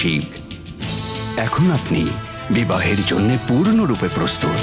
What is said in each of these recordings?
শিব। এখন আপনি বিবাহের জন্য পূর্ণরূপে প্রস্তুত।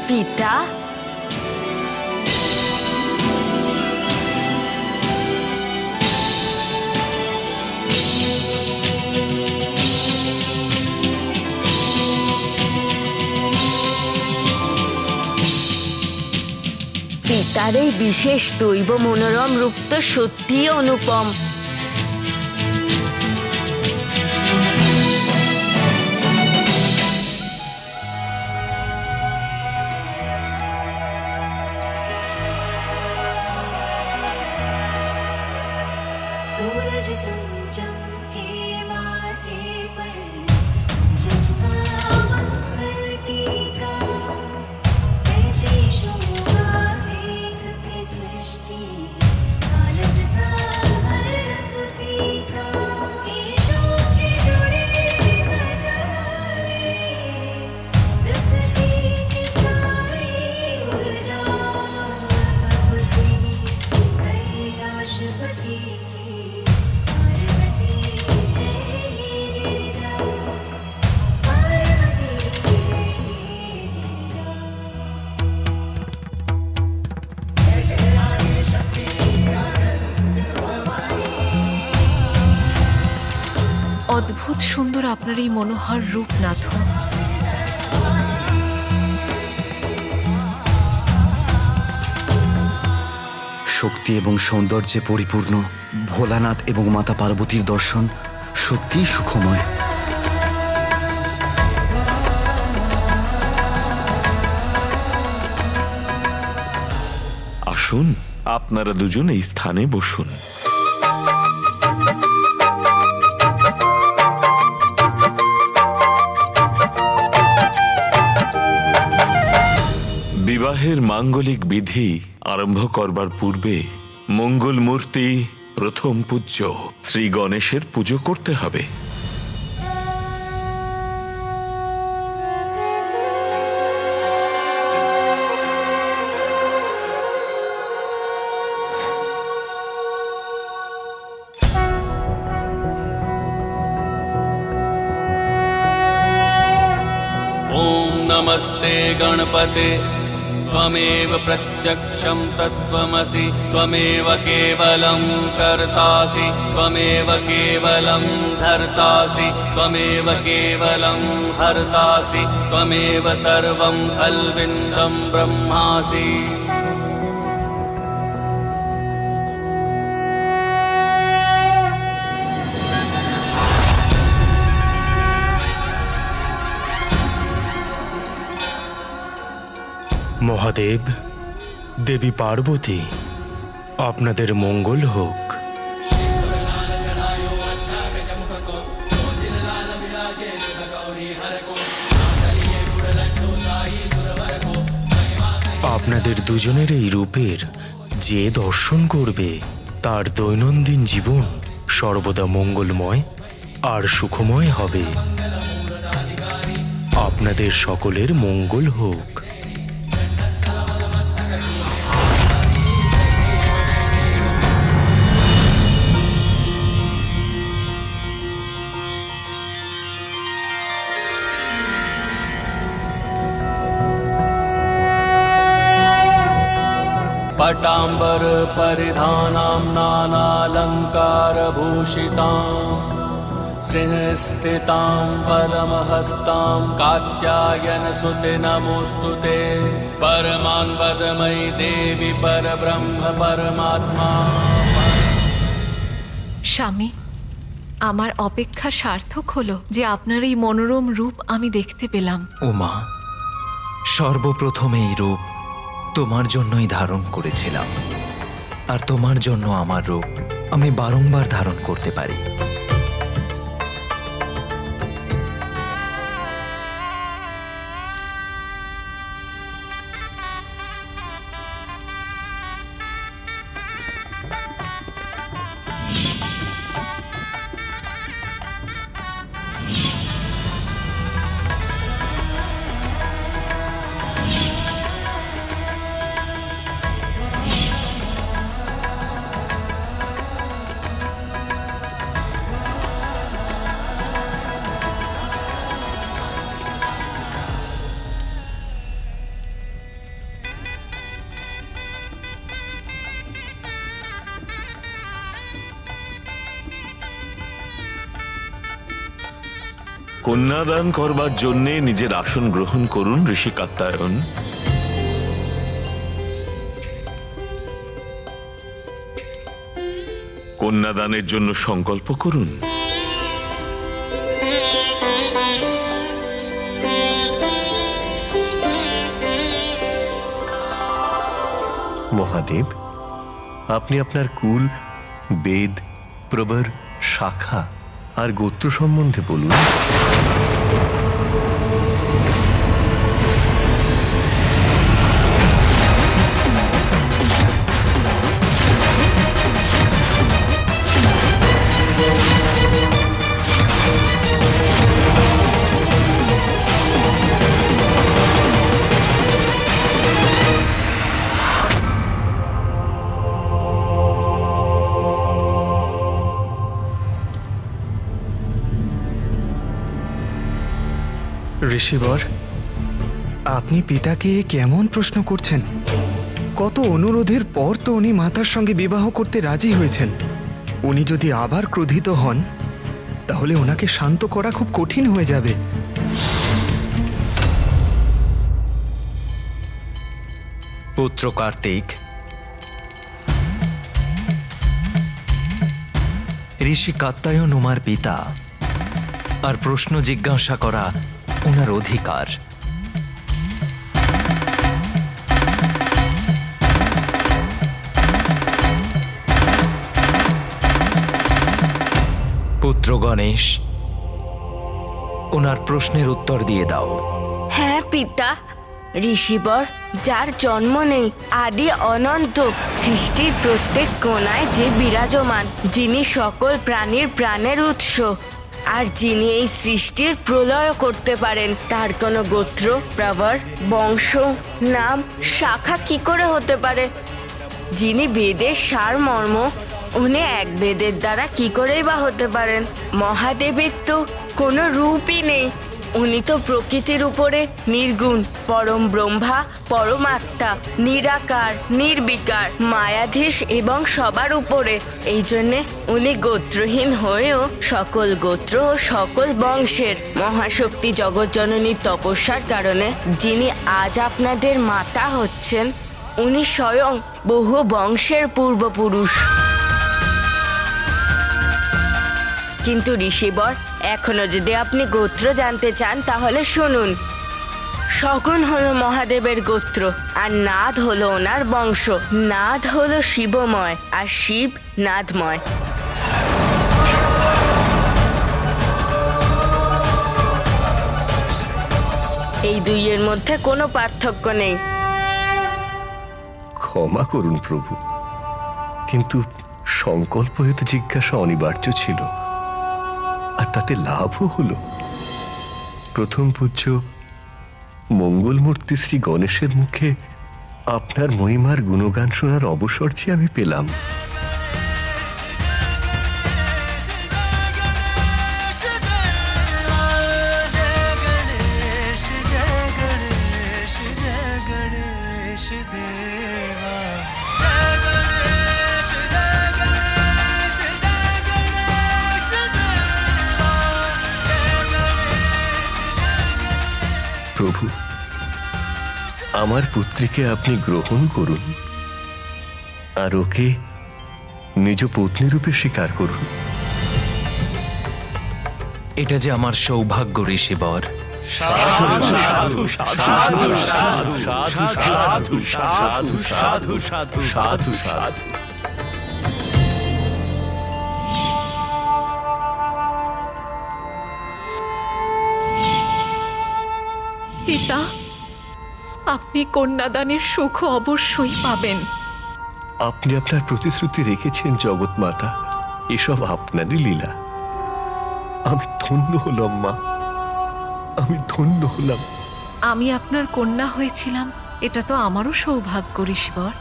পিতা, পিতার এই বিশেষ দৈব মনোরম রূপ তো সত্যিই অনুপম। सूरज संजम के माथे पर जगता मंगल टीका, ऐसी शोभा देख के सृष्टि का लगता हर रंग फीका। ईशों के जुड़े सजाए प्रकृति की सारी ऊर्जा, तब से कैलाशपति অদ্ভুত সুন্দর আপনার এই মনোহর রূপ, নাথ। শক্তি এবং সৌন্দর্যে পরিপূর্ণ ভোলানাথ এবং মাতা পার্বতীর দর্শন সত্যিই সুখময়। আসুন, আপনারা দুজন এই স্থানে বসুন। বিবাহের মাঙ্গলিক বিধি আরম্ভ করবার পূর্বে মঙ্গল মূর্তি প্রথম পূজ্য শ্রী গণেশের পুজো করতে হবে। ओम नमस्ते गणपते त्वमेव प्रत्यक्षं तत्त्वमसि त्वमेव केवलं कर्तासि त्वमेव केवलं धर्तासि त्वमेव केवलं हर्तासि त्वमेव सर्वं कल्विन्दं ब्रह्मासि। মহাদেব, দেবী পার্বতী, আপনাদের মঙ্গল হোক। আপনাদের দুজনের এই রূপের যে দর্শন করবে তার দৈনন্দিন জীবন সর্বদা মঙ্গলময় আর সুখময় হবে। আপনাদের সকলের মঙ্গল হোক। पट्टाम्बर परिधानां नानालङ्कारभूषितां सिंहस्थितां पद्महस्तां कात्यायनसुते नमोऽस्तु ते परमान्वदमयि देवी परब्रह्म परमात्मा। স্বামী, আমার অপেক্ষা সার্থক হলো যে আপনার এই মনোরম রূপ আমি দেখতে পেলাম। উমা, সর্বপ্রথম এই রূপ তোমার জন্যই ধারণ করেছিলাম, আর তোমার জন্য আমার রূপ আমি বারংবার ধারণ করতে পারি। কন্যাদান করবার জন্য নিজের আসন গ্রহণ করুন ঋষি কাত্যায়ন। কন্যাদানের জন্য সংকল্প করুন। মহাদেব, আপনি আপনার কুল, বেদ, প্রবর, শাখা আর গোত্র সম্বন্ধে বলুন। ঋষিবর, আপনি পিতাকে কেমন প্রশ্ন করছেন? কত অনুরোধের পর তো উনি মাতার সঙ্গে বিবাহ করতে রাজি হয়েছেন। উনি যদি আবার ক্রোধিত হন তাহলে ওনাকে শান্ত করা খুব কঠিন হয়ে যাবে। পুত্র কার্তিক, ঋষি কাত্যায়ন উমার পিতা, আর প্রশ্ন জিজ্ঞাসা করা ওনার অধিকার। পুত্র গণেশ, ওনার প্রশ্নের উত্তর দিয়ে দাও। হ্যাঁ পিতা। ঋষিবর, যার জন্ম নেই, আদি অনন্ত, সৃষ্টির প্রত্যেক কোণায় যে বিরাজমান, যিনি সকল প্রাণীর প্রাণের উৎস, আর যিনি এই সৃষ্টির প্রলয় করতে পারেন, তার কোনো গোত্র, প্রবর, বংশ, নাম, শাখা কি করে হতে পারে? যিনি বেদের সারমর্ম, উনি এক বেদের দ্বারা কি করেই বা হতে পারেন? মহাদেবের তো কোনো রূপই নেই। উনি তো প্রকৃতির উপরে নির্গুণ, পরম ব্রহ্মা, পরমাত্মা, নিরাকার, নির্বিকার, মায়াধীশ এবং সবার উপরে। এই জন্যে উনি গোত্রহীন হয়েও সকল গোত্র ও সকল বংশের মহাশক্তি জগৎজননীর তপস্যার কারণে যিনি আজ আপনাদের মাতা হচ্ছেন, উনি স্বয়ং বহু বংশের পূর্বপুরুষ। কিন্তু ঋষিবর, এখনো যদি আপনি গোত্র জানতে চান তাহলে শুনুন। শগুন হলো মহাদেবের গোত্র, আর নাদ হলো ওনার বংশ। নাদ হলো শিবময়, আর শিব নাদময়। এই দুইয়ের মধ্যে কোনো পার্থক্য নেই। ক্ষমা করুন প্রভু, কিন্তু সংকল্প হেতু জিজ্ঞাসা অনিবার্য ছিল, আর তাতে লাভও হলো। প্রথম পূজ্য মঙ্গলমূর্তি শ্রী গণেশের মুখে আপনার মহিমার গুণগান শোনার অবসর যে আমি পেলাম। जय गणेश देवा। আমার পুত্রীকে আপনি গ্রহণ করুন আর ওকে নিজ পত্নী রূপে স্বীকার করুন। এটা যে আমার সৌভাগ্য ঋষিবর। পিতা, আপনি কন্যাদানের সুখ অবশ্যই পাবেন। আপনি আপনার প্রতিশ্রুতি রেখেছেন জগৎ মাতা, এসব আপনারই লীলা। আমি ধন্য হলাম মা, আমি ধন্য হলাম। আমি আপনার কন্যা হয়েছিলাম, এটা তো আমারও সৌভাগ্য ঋষিবর।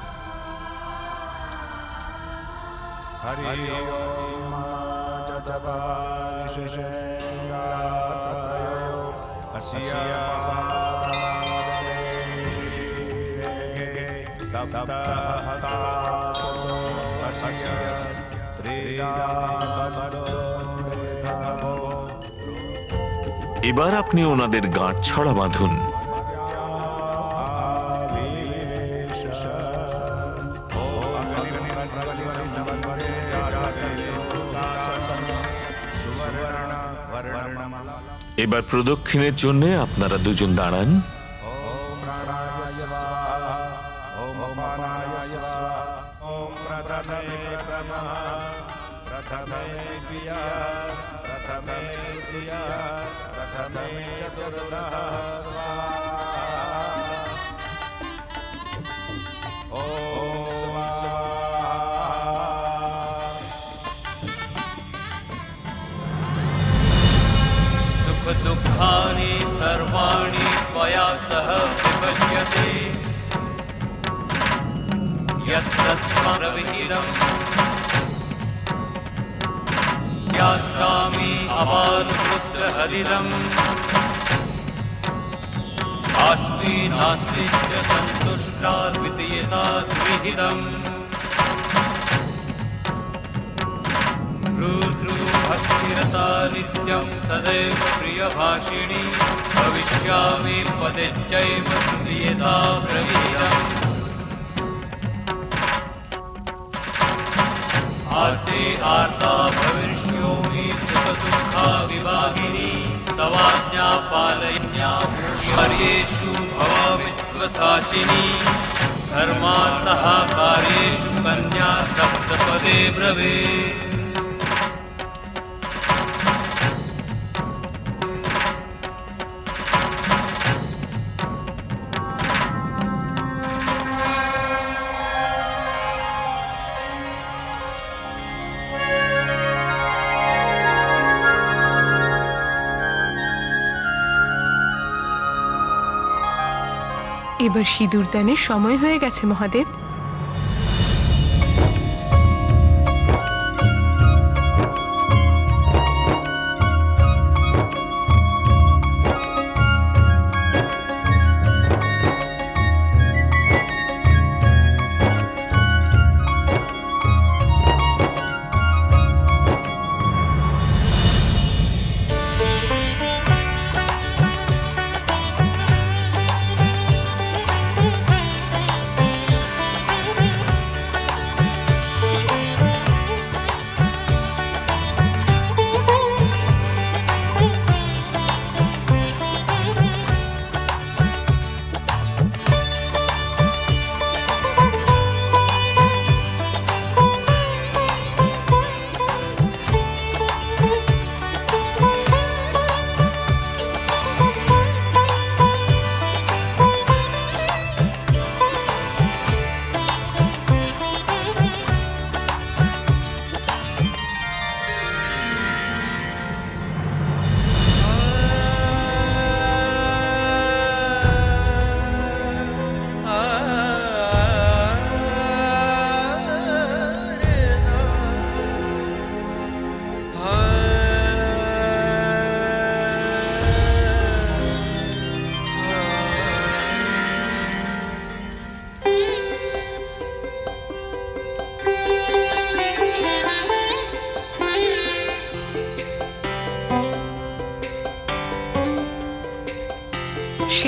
এবার আপনি ওনাদের গাঁট ছড়া বাঁধুন। এবার প্রদক্ষিণের জন্য আপনারা দুজন দাঁড়ান। सुख दुःखानि सर्वाणि त्वया सह विभज्यते यत्तत्त्वरविहितम् यास्यामि अपारपुत्रहरिदम् अस्मि नास्ति च सन्तुष्टा द्वितीयसा द्विहितम् भक्तिरता नित्यं सदैव प्रियभाषिणी भविष्यामि पदेच्चैव तृतीयसा ब्रवीतम् आर्ते आर्ता भविष्योमि सुखदुःखा विभागिनी तवाज्ञा पालयन्या कार्येषु भवामित्वसाचिनी धर्मार्थः कार्येषु कन्या सप्तपदे ब्रवीत्। এবার সিঁদুর দানের সময় হয়ে গেছে মহাদেব।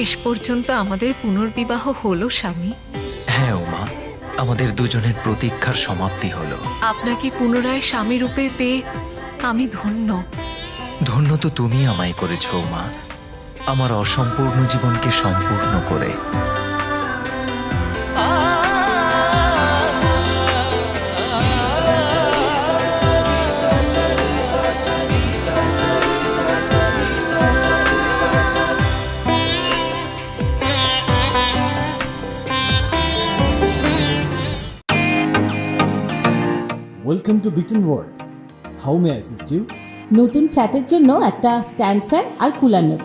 শেষ পর্যন্ত আমাদের পুনর্বিবাহ হলো স্বামী। হ্যাঁ উমা, আমাদের দুজনের প্রতীক্ষার সমাপ্তি হলো। আপনাকে পুনরায় স্বামী রূপে পেয়ে আমি ধন্য। ধন্য তো তুমি আমায় করেছ উমা, আমার অসম্পূর্ণ জীবনকে সম্পূর্ণ করে। Welcome to Biten world. How may assist you? নতুন ফ্ল্যাটের জন্য একটা স্ট্যান্ড ফ্যান আর কুলার নেব।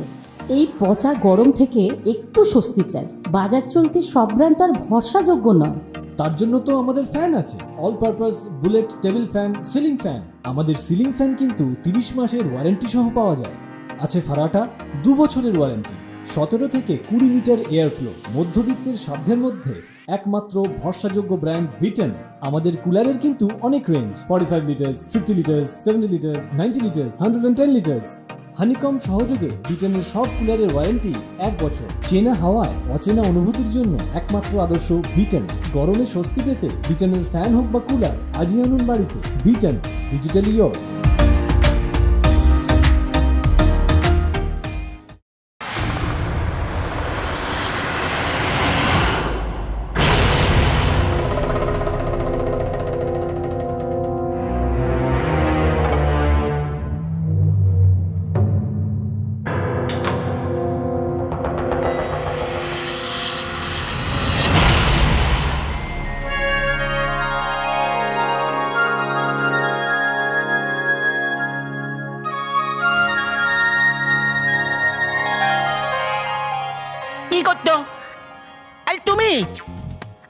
এই পচা গরম থেকে একটু স্বস্তি চাই। বাজার চলতে সব ব্র্যান্ড তো আর ভরসাযোগ্য নয়। তার জন্য তো আমাদের ফ্যান আছে, all purpose bullet table fan, ceiling fan. আমাদের সিলিং ফ্যান কিন্তু 30 মাসের ওয়ারেন্টি সহ পাওয়া যায়। আছে ফারাটা 2 বছরের ওয়ারেন্টি, 17 থেকে 20 মিটার এয়ার ফ্লো, মধ্যবিত্তের সাধ্যের মধ্যে একমাত্র ভরসাযোগ্য ব্র্যান্ড বিটেন। আমাদের কুলারের কিন্তু অনেক range, 45 litres, 50 litres, 70 litres, 90 litres, 110 litres. Honeycomb সহযোগে বিটেনের সব কুলারের ওয়ারেন্টি 1 বছর। চেনা হাওয়ায় অচেনা অনুভূতির জন্য একমাত্র আদর্শ বিটেন। গরমে স্বস্তি পেতে বিটেনের ফ্যান হোক বা কুলার আজই আনুন বাড়িতে। Beaten, digitally years. কি করতো? আরে তুমি,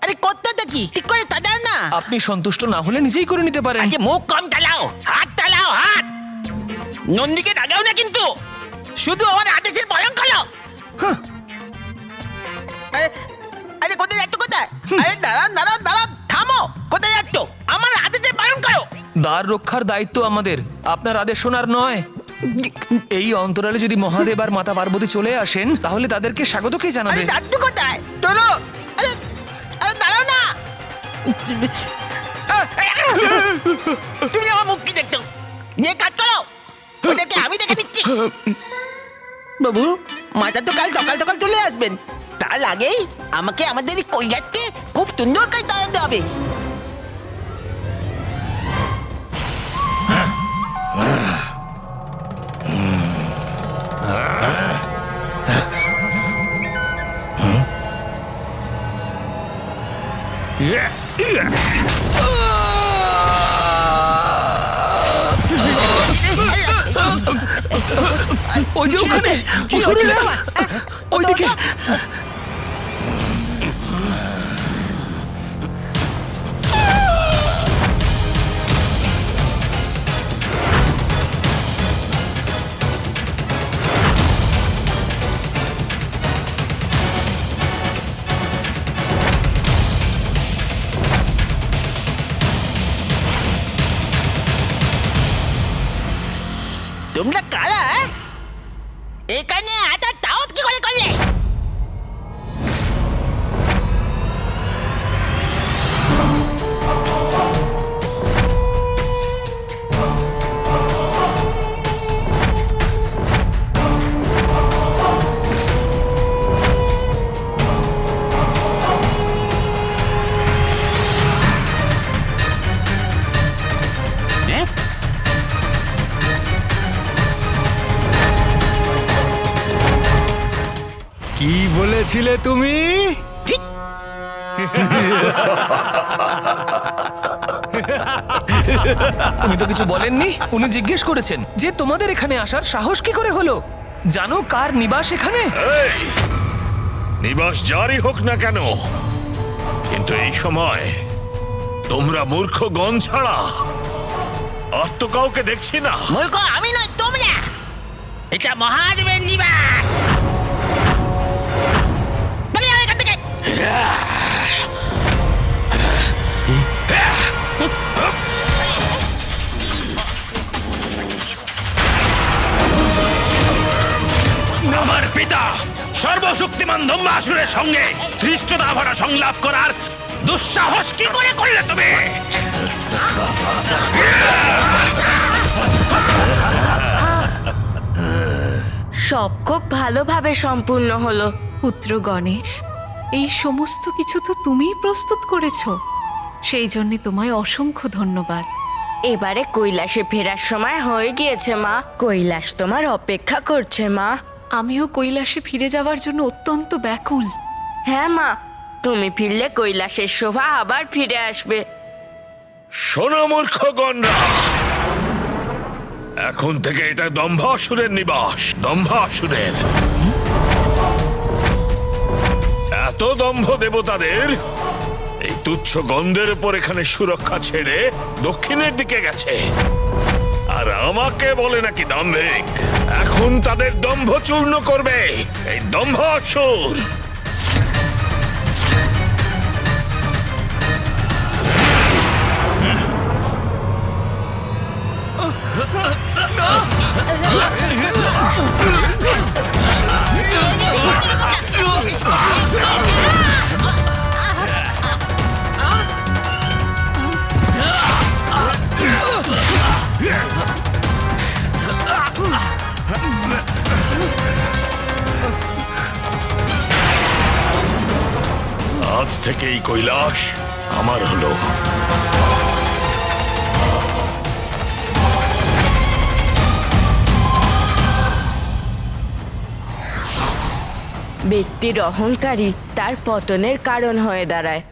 আরে করতোটা কি? ঠিক করে চালাও না। আপনি সন্তুষ্ট না হলে নিজেই করে নিতে পারেন। আরে মুখ কম চালাও, হাত চালাও, হাত। নন্দীকে রাগাও না কিন্তু, শুধু আমার আদেশের পালন করো। আরে কোথায় যাচ্ছ, কোথায়? আরে দাঁড়ান দাঁড়ান দাঁড়ান, থামো। কোথায় যাচ্ছ? আমার আদেশের পালন করো। দ্বার রক্ষার দায়িত্ব আমাদের, আপনার আদেশ শোনার নয়। এই অন্তরালে যদি মহাদেব আর মাতা পার্বতী চলে আসেন, তাহলে তাদেরকে স্বাগত কে জানাবে? আরে যাচ্ছ কোথায়? চলো। আরে আরে দাঁড়াও না। তুমি আমার মুখ কি দেখছো? নিয়ে কাজ করো, ওদেরকে আমি দেখে নিচ্ছি। বাবু, মাতা তো কাল সকাল সকাল চলে আসবেন, তার আগেই আমাকে আমাদের এই কৈলাসকে খুব সুন্দর করে দাঁড়াতে হবে। ওই যে ওখানে, ওইদিকে। তোমরা কারা? এখানে আটা তাওত কি করে করলে? কি বলেছিলে তুমি? উনি তো কিছু বলেননি, উনি জিজ্ঞেস করেছেন যে তোমাদের এখানে আসার সাহস কি করে হলো? জানো কার নিবাস এখানে? নিবাস জারি হোক না কেন, কিন্তু এই সময় তোমরা মূর্খগণ ছাড়া আর তো কাউকে দেখছি না। মূর্খ আমি নয়, তোমরা। এটা মহাদেবের নিবাস। চলে যাও এখান থেকে। আমার পিতা সর্বশ্রেষ্ঠ সর্বশক্তিমান দম্বাসুরের সঙ্গে ধৃষ্টতা ভরা সংলাপ করার দুঃসাহস কি করে করলে তুমি? সব খুব ভালোভাবে সম্পূর্ণ হলো। পুত্র গণেশ, এই সমস্ত কিছু তো তুমিই প্রস্তুত করেছো, সেই জন্য তোমায় অসংখ্য ধন্যবাদ। এবারে কৈলাসে ফেরার সময় হয়ে গিয়েছে মা। কৈলাস তোমার অপেক্ষা করছে মা। আমিও কৈলাসে ফিরে যাওয়ার জন্য অত্যন্ত ব্যাকুল। হ্যাঁ মা, তুমি ফিরলে কৈলাসের শোভা আবার ফিরে আসবে। শোনো মূর্খগণরা, এখন থেকে এটা দম্ভাসুরের নিবাস। দম্ভাসুরের এত দম্ভ দেবতাদের এই তুচ্ছ গন্ধের উপর এখানে সুরক্ষা ছেড়ে দক্ষিণের দিকে গেছে, আর আমাকে বলে নাকি দাম্ভিক। এখন তাদের দম্ভ চূর্ণ করবে এই দম্ভাসুর। আজ থেকে এই কৈলাস আমার হলো। ব্যক্তির অহংকারী তার পতনের কারণ হয়ে দাঁড়ায়।